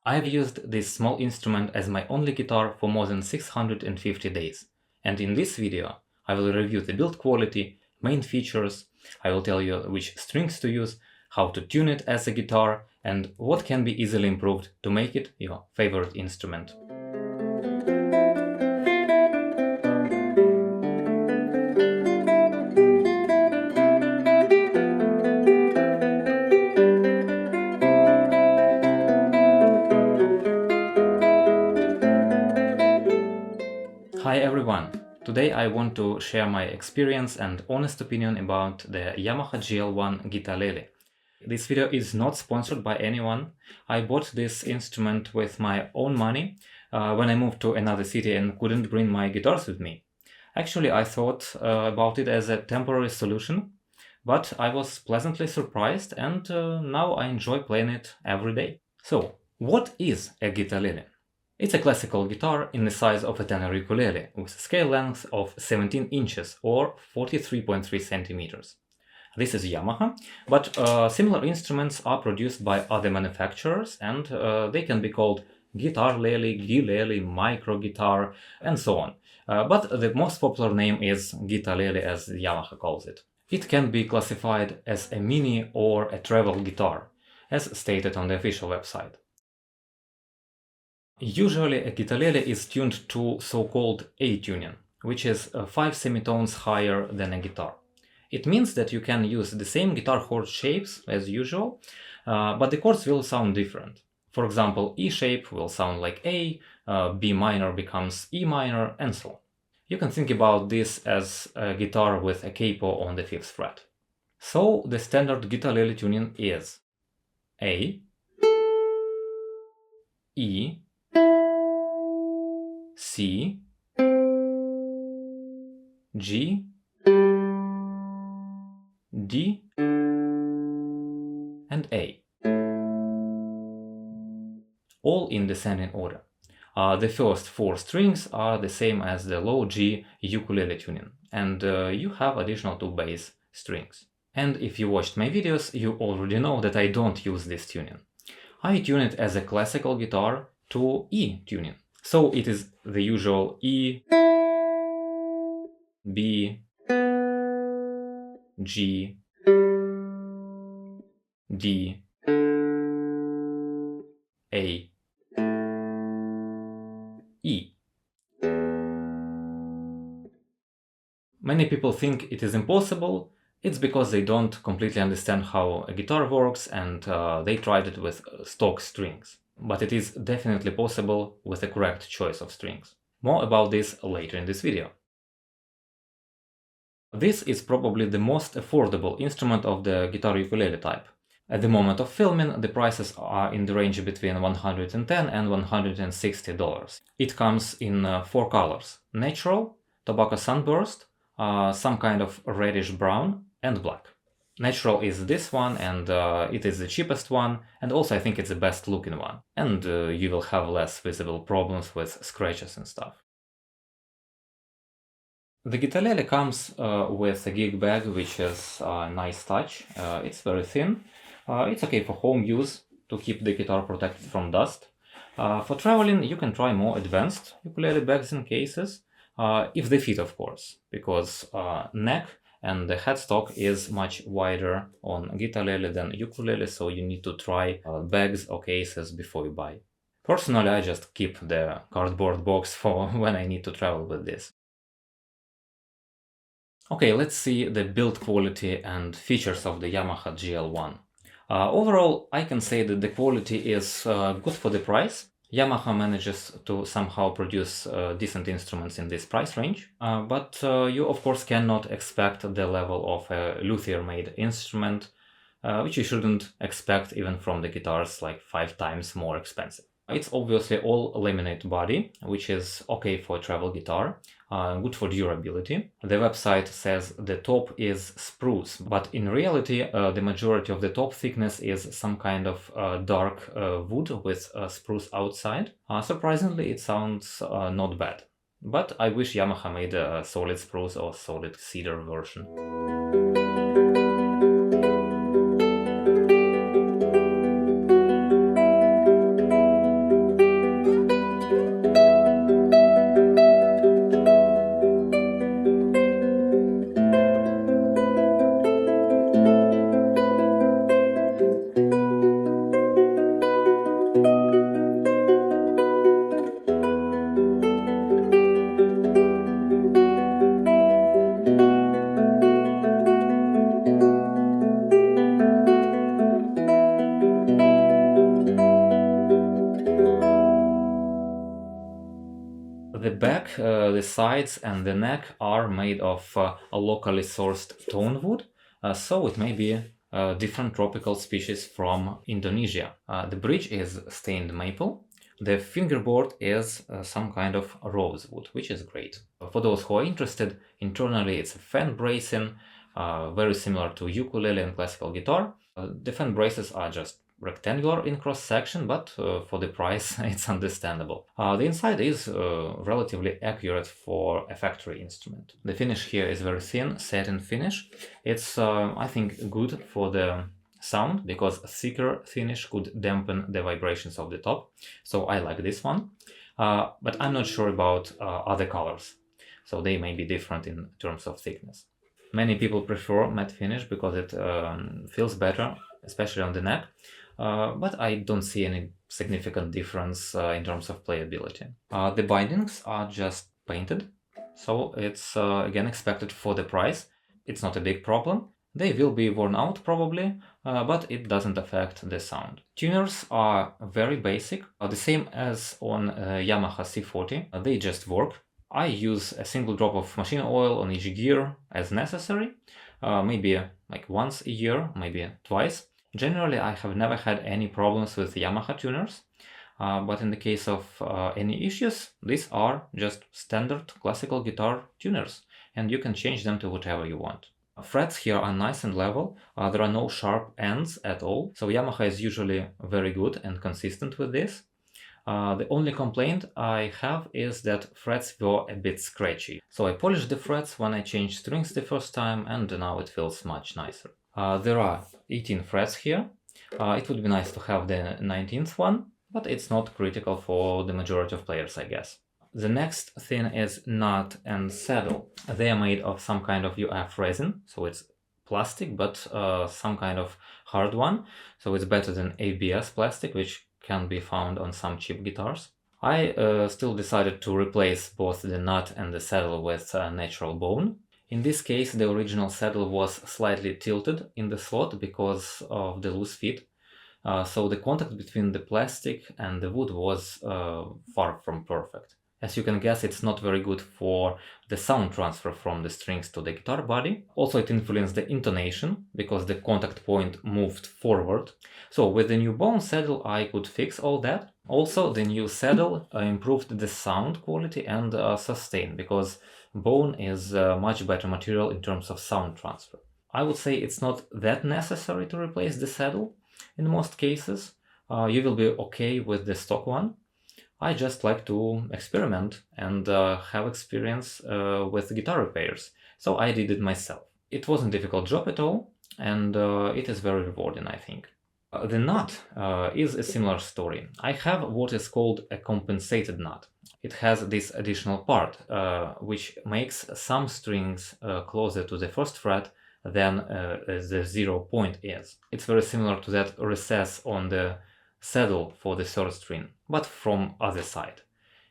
I've used this small instrument as my only guitar for more than 650 days, and in this video I will review the build quality, main features, I will tell you which strings to use, how to tune it as a guitar, and what can be easily improved to make it your favorite instrument. Hi everyone! Today I want to share my experience and honest opinion about the Yamaha GL1 Guitarlele. This video is not sponsored by anyone. I bought this instrument with my own money when I moved to another city and couldn't bring my guitars with me. Actually, I thought about it as a temporary solution, but I was pleasantly surprised and now I enjoy playing it every day. So, what is a Guitarlele? It's a classical guitar in the size of a tenor ukulele with a scale length of 17 inches or 43.3 centimeters. This is Yamaha, but similar instruments are produced by other manufacturers and they can be called Guitarlele, Guilele, micro guitar, and so on. But the most popular name is Guitarlele, as Yamaha calls it. It can be classified as a mini or a travel guitar, as stated on the official website. Usually a guitarlele is tuned to so-called A tuning, which is 5 semitones higher than a guitar. It means that you can use the same guitar chord shapes as usual, but the chords will sound different. For example, E shape will sound like A, B minor becomes E minor, and so on. You can think about this as a guitar with a capo on the 5th fret. So the standard guitarlele tuning is A, E, C, G, D, and A, all in descending order. The first 4 strings are the same as the low G ukulele tuning, and you have additional 2 bass strings. And if you watched my videos, you already know that I don't use this tuning. I tune it as a classical guitar to E tuning. So it is the usual E, B, G, D, A, E. Many people think it is impossible. It's because they don't completely understand how a guitar works and they tried it with stock strings. But it is definitely possible with the correct choice of strings. More about this later in this video. This is probably the most affordable instrument of the guitar ukulele type. At the moment of filming, the prices are in the range between $110 and $160. It comes in 4 colors: natural, tobacco sunburst, some kind of reddish brown, and black. Natural is this one, and it is the cheapest one, and also I think it's the best looking one. And you will have less visible problems with scratches and stuff. The Guitarlele comes with a gig bag, which is a nice touch. It's very thin. It's okay for home use to keep the guitar protected from dust. For traveling, you can try more advanced ukulele bags and cases, if they fit, of course, because neck and the headstock is much wider on Guitarlele than ukulele, so you need to try bags or cases before you buy. Personally, I just keep the cardboard box for when I need to travel with this. Okay, let's see the build quality and features of the Yamaha GL1. Overall, I can say that the quality is good for the price. Yamaha manages to somehow produce decent instruments in this price range, but you of course cannot expect the level of a luthier-made instrument, which you shouldn't expect even from the guitars like 5 times more expensive. It's obviously all laminate body, which is okay for a travel guitar, good for durability. The website says the top is spruce, but in reality the majority of the top thickness is some kind of dark wood with spruce outside. Surprisingly, it sounds not bad. But I wish Yamaha made a solid spruce or solid cedar version. The back, the sides and the neck are made of a locally sourced tone wood, so it may be a different tropical species from Indonesia. The bridge is stained maple. The fingerboard is some kind of rosewood, which is great. For those who are interested, internally it's a fan bracing, very similar to ukulele and classical guitar. The fan braces are just rectangular in cross section, but for the price it's understandable. The inside is relatively accurate for a factory instrument. The finish here is very thin satin finish. It's I think good for the sound because a thicker finish could dampen the vibrations of the top, so I like this one, but I'm not sure about other colors, so they may be different in terms of thickness. Many people prefer matte finish because it feels better, especially on the neck, but I don't see any significant difference in terms of playability. The bindings are just painted, so it's again expected for the price. It's not a big problem. They will be worn out probably, but it doesn't affect the sound. Tuners are very basic, the same as on Yamaha C40. They just work. I use a single drop of machine oil on each gear as necessary, maybe like once a year, maybe twice. Generally, I have never had any problems with Yamaha tuners, but in the case of any issues, these are just standard classical guitar tuners, and you can change them to whatever you want. Frets here are nice and level, there are no sharp ends at all, so Yamaha is usually very good and consistent with this. The only complaint I have is that frets were a bit scratchy. So I polished the frets when I changed strings the first time, and now it feels much nicer. There are 18 frets here. It would be nice to have the 19th one, but it's not critical for the majority of players, I guess. The next thing is nut and saddle. They are made of some kind of UF resin, so it's plastic, but some kind of hard one, so it's better than ABS plastic, which can be found on some cheap guitars. I still decided to replace both the nut and the saddle with natural bone. In this case, the original saddle was slightly tilted in the slot because of the loose fit, so the contact between the plastic and the wood was far from perfect. As you can guess, it's not very good for the sound transfer from the strings to the guitar body. Also, it influenced the intonation because the contact point moved forward. So with the new bone saddle, I could fix all that. Also, the new saddle improved the sound quality and sustain because bone is a much better material in terms of sound transfer. I would say it's not that necessary to replace the saddle in most cases. You will be okay with the stock one. I just like to experiment and have experience with guitar repairs, so I did it myself. It wasn't a difficult job at all, and it is very rewarding, I think. The nut is a similar story. I have what is called a compensated nut. It has this additional part, which makes some strings closer to the first fret than the 0 point is. It's very similar to that recess on the saddle for the third string, but from other side.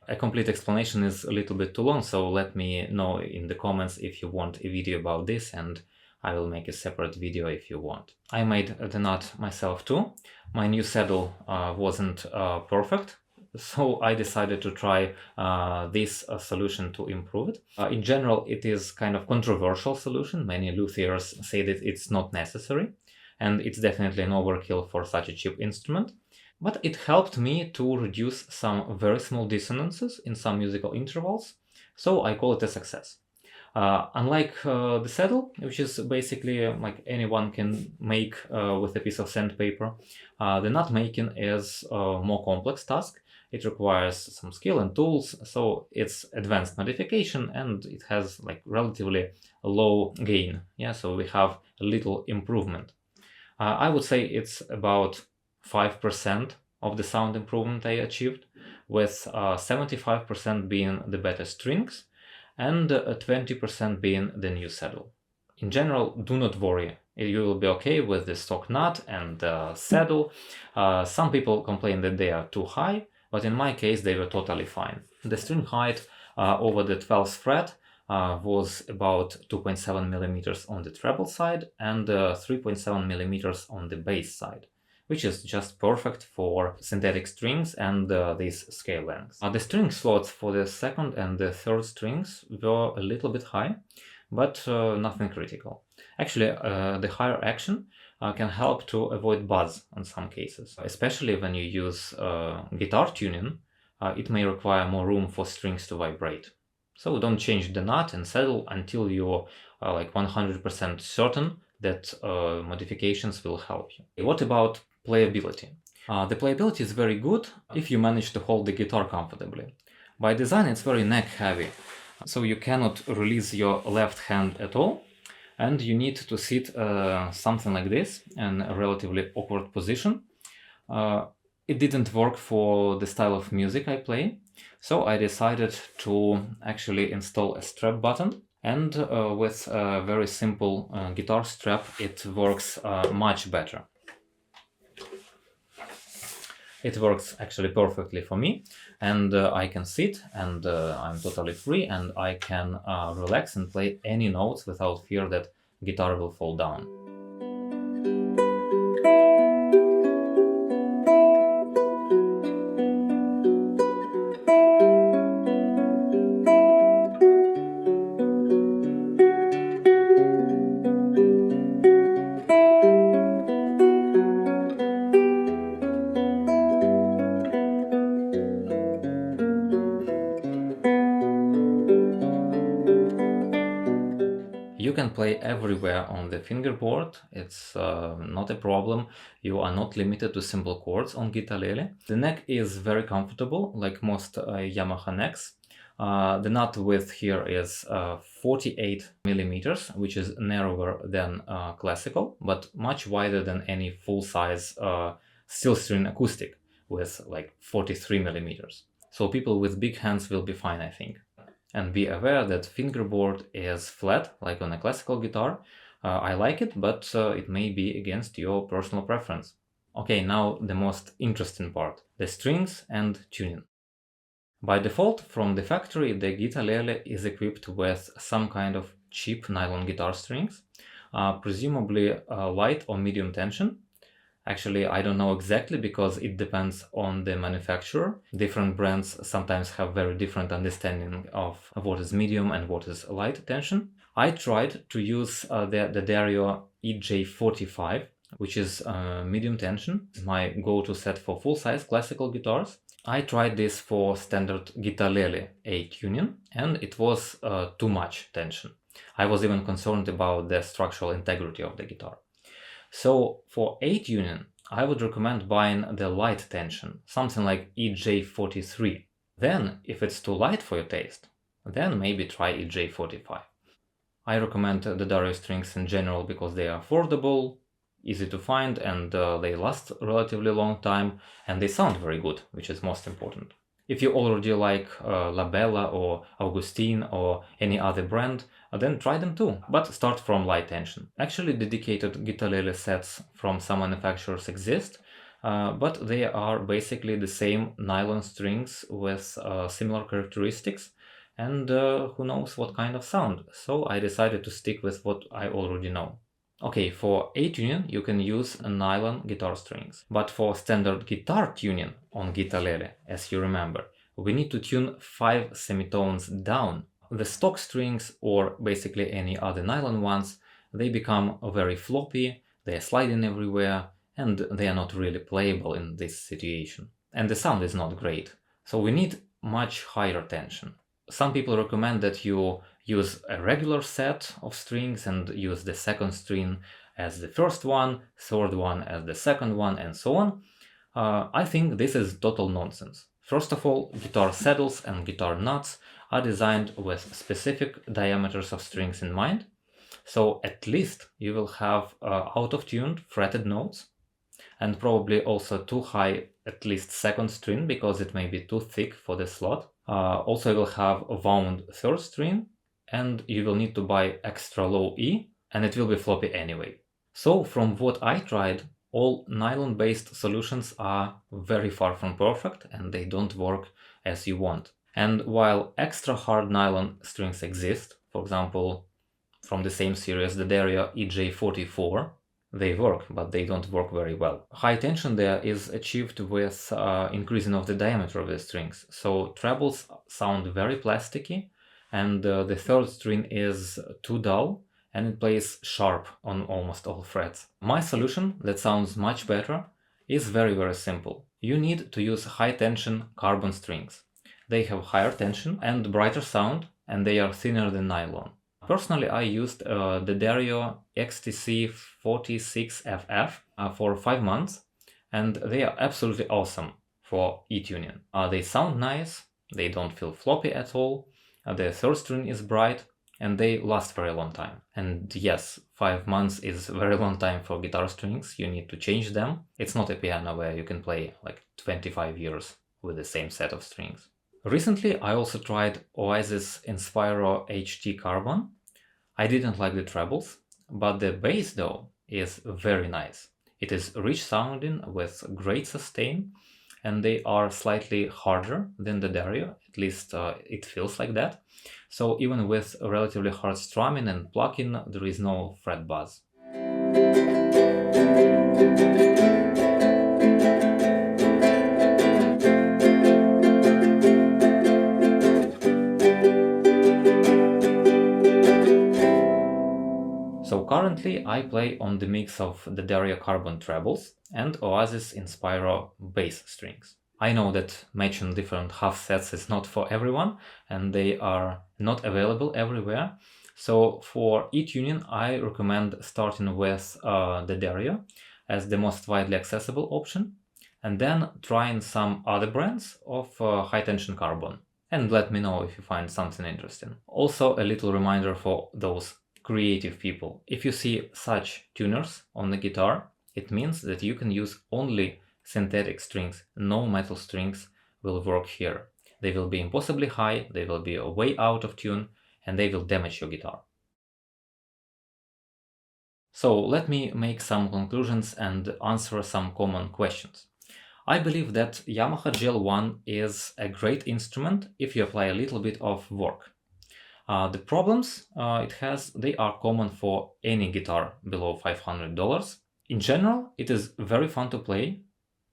A complete explanation is a little bit too long, so let me know in the comments if you want a video about this, and I will make a separate video if you want. I made the nut myself too. My new saddle wasn't perfect, so I decided to try this solution to improve it. In general, it is kind of controversial solution. Many luthiers say that it's not necessary, and it's definitely an overkill for such a cheap instrument. But it helped me to reduce some very small dissonances in some musical intervals, so I call it a success. Unlike the saddle, which is basically like anyone can make with a piece of sandpaper, the nut making is a more complex task. It requires some skill and tools, so it's advanced modification and it has like relatively low gain. Yeah, so we have a little improvement. I would say it's about 5% of the sound improvement I achieved, with 75% being the better strings and 20% being the new saddle. In general, do not worry, you will be okay with the stock nut and saddle. Some people complain that they are too high, but in my case they were totally fine. The string height over the 12th fret was about 2.7 millimeters on the treble side and 3.7 millimeters on the bass side. which is just perfect for synthetic strings and these scale lengths. The string slots for the second and the third strings were a little bit high, but nothing critical. Actually, the higher action can help to avoid buzz in some cases, especially when you use guitar tuning. It may require more room for strings to vibrate. So don't change the nut and saddle until you're like 100% certain that modifications will help you. What about playability? The playability is very good if you manage to hold the guitar comfortably. By design, it's very neck heavy, so you cannot release your left hand at all, and you need to sit something like this in a relatively awkward position. It didn't work for the style of music I play, so I decided to actually install a strap button, and with a very simple guitar strap it works much better. It works actually perfectly for me, and I can sit and I'm totally free, and I can relax and play any notes without fear that guitar will fall down. You can play everywhere on the fingerboard, it's not a problem. You are not limited to simple chords on Guitarlele. The neck is very comfortable, like most Yamaha necks. The nut width here is 48 millimeters, which is narrower than classical, but much wider than any full-size steel string acoustic with like 43 millimeters. So people with big hands will be fine, I think. And be aware that fingerboard is flat, like on a classical guitar. I like it, but it may be against your personal preference. Okay, now the most interesting part, the strings and tuning. By default, from the factory, the Guitarlele is equipped with some kind of cheap nylon guitar strings, presumably light or medium tension. Actually, I don't know exactly because it depends on the manufacturer. Different brands sometimes have very different understanding of what is medium and what is light tension. I tried to use the Dario EJ45, which is medium tension, my go-to set for full-size classical guitars. I tried this for standard Guitarlele A tuning, and it was too much tension. I was even concerned about the structural integrity of the guitar. So for A tuning, I would recommend buying the light tension, something like EJ43. Then, if it's too light for your taste, then maybe try EJ45. I recommend the Dario strings in general because they are affordable, easy to find, and they last relatively long time, and they sound very good, which is most important. If you already like Labella or Augustine or any other brand, then try them too, but start from light tension. Actually, dedicated Guitarlele sets from some manufacturers exist, but they are basically the same nylon strings with similar characteristics, and who knows what kind of sound. So I decided to stick with what I already know. Okay, for A tuning you can use nylon guitar strings, but for standard guitar tuning on Guitarlele, as you remember, we need to tune 5 semitones down. The stock strings, or basically any other nylon ones, they become very floppy, they are sliding everywhere, and they are not really playable in this situation. And the sound is not great, so we need much higher tension. Some people recommend that you use a regular set of strings and use the second string as the first one, third one as the second one, and so on. I think this is total nonsense. First of all, guitar saddles and guitar nuts are designed with specific diameters of strings in mind, so at least you will have out-of-tuned fretted notes, and probably also too high at least second string because it may be too thick for the slot. Also you will have a wound third string, and you will need to buy extra low E, and it will be floppy anyway. So from what I tried, all nylon-based solutions are very far from perfect, and they don't work as you want. And while extra hard nylon strings exist, for example, from the same series, the Dario EJ44, they work, but they don't work very well. High tension there is achieved with increasing of the diameter of the strings. So trebles sound very plasticky, and the third string is too dull, and it plays sharp on almost all frets. My solution, that sounds much better, is very simple. You need to use high tension carbon strings. They have higher tension and brighter sound, and they are thinner than nylon. Personally, I used the Dario XTC46FF for 5 months, and they are absolutely awesome for E-tuning. They sound nice, they don't feel floppy at all, the third string is bright, and they last for a long time. And yes, 5 months is a very long time for guitar strings. You need to change them. It's not a piano where you can play like 25 years with the same set of strings. Recently, I also tried Oasis Inspiro HT Carbon. I didn't like the trebles, but the bass though is very nice. It is rich sounding with great sustain, and they are slightly harder than the Dario, at least it feels like that. So even with relatively hard strumming and plucking, there is no fret buzz. So currently I play on the mix of the Dario Carbon trebles and Oasis Inspiro bass strings. I know that matching different half sets is not for everyone, and they are not available everywhere. So for E-tuning, I recommend starting with the Dario as the most widely accessible option, and then trying some other brands of high tension carbon. And let me know if you find something interesting. Also, a little reminder for those creative people. If you see such tuners on the guitar, it means that you can use only synthetic strings. No metal strings will work here. They will be impossibly high, they will be way out of tune, and they will damage your guitar. So let me make some conclusions and answer some common questions. I believe that Yamaha GL1 is a great instrument if you apply a little bit of work. The problems it has, they are common for any guitar below $500. In general, it is very fun to play,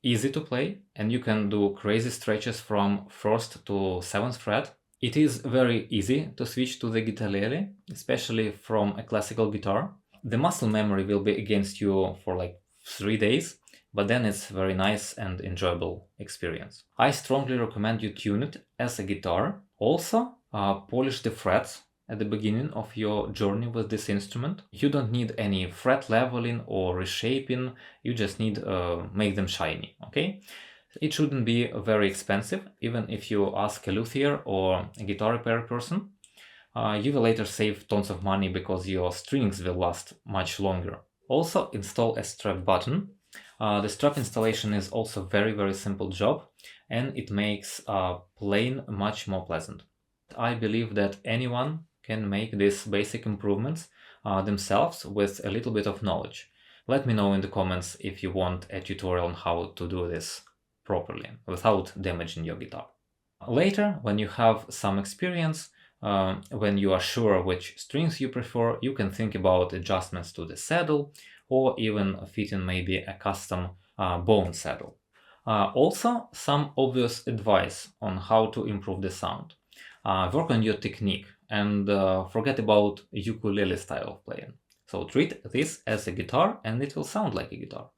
easy to play, and you can do crazy stretches from 1st to 7th fret. It is very easy to switch to the guitarlele, especially from a classical guitar. The muscle memory will be against you for like 3 days, but then it's very nice and enjoyable experience. I strongly recommend you tune it as a guitar. Also, polish the frets at the beginning of your journey with this instrument. You don't need any fret leveling or reshaping, you just need make them shiny, okay? It shouldn't be very expensive, even if you ask a luthier or a guitar repair person. You will later save tons of money because your strings will last much longer. Also, install a strap button. The strap installation is also very simple job, and it makes playing much more pleasant. I believe that anyone can make these basic improvements themselves with a little bit of knowledge. Let me know in the comments if you want a tutorial on how to do this properly without damaging your guitar. Later, when you have some experience, when you are sure which strings you prefer, you can think about adjustments to the saddle or even fitting maybe a custom bone saddle. Also, some obvious advice on how to improve the sound. Work on your technique and forget about ukulele style of playing. So treat this as a guitar and it will sound like a guitar.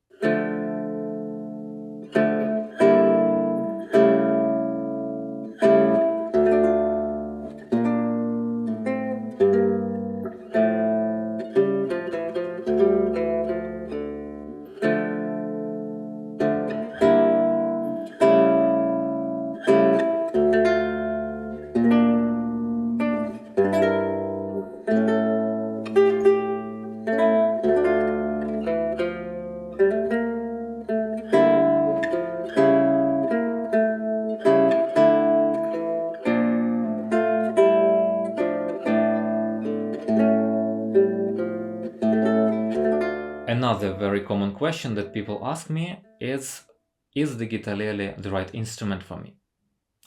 Another very common question that people ask me is the guitarlele the right instrument for me?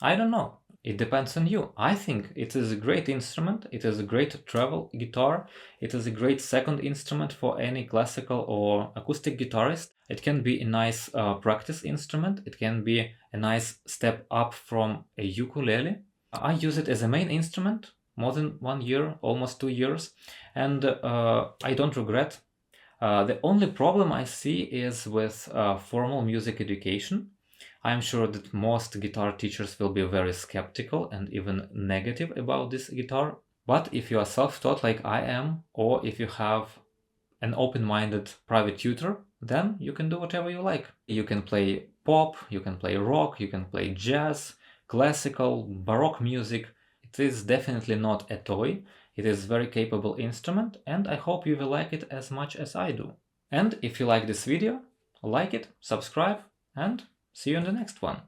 I don't know. It depends on you. I think it is a great instrument. It is a great travel guitar. It is a great second instrument for any classical or acoustic guitarist. It can be a nice practice instrument. It can be a nice step up from a ukulele. I use it as a main instrument more than 1 year, almost 2 years, and I don't regret. The only problem I see is with formal music education. I'm sure that most guitar teachers will be very skeptical and even negative about this guitar. But if you are self-taught like I am, or if you have an open-minded private tutor, then you can do whatever you like. You can play pop, you can play rock, you can play jazz, classical, baroque music. It is definitely not a toy. It is a very capable instrument, and I hope you will like it as much as I do. And if you like this video, like it, subscribe, and see you in the next one.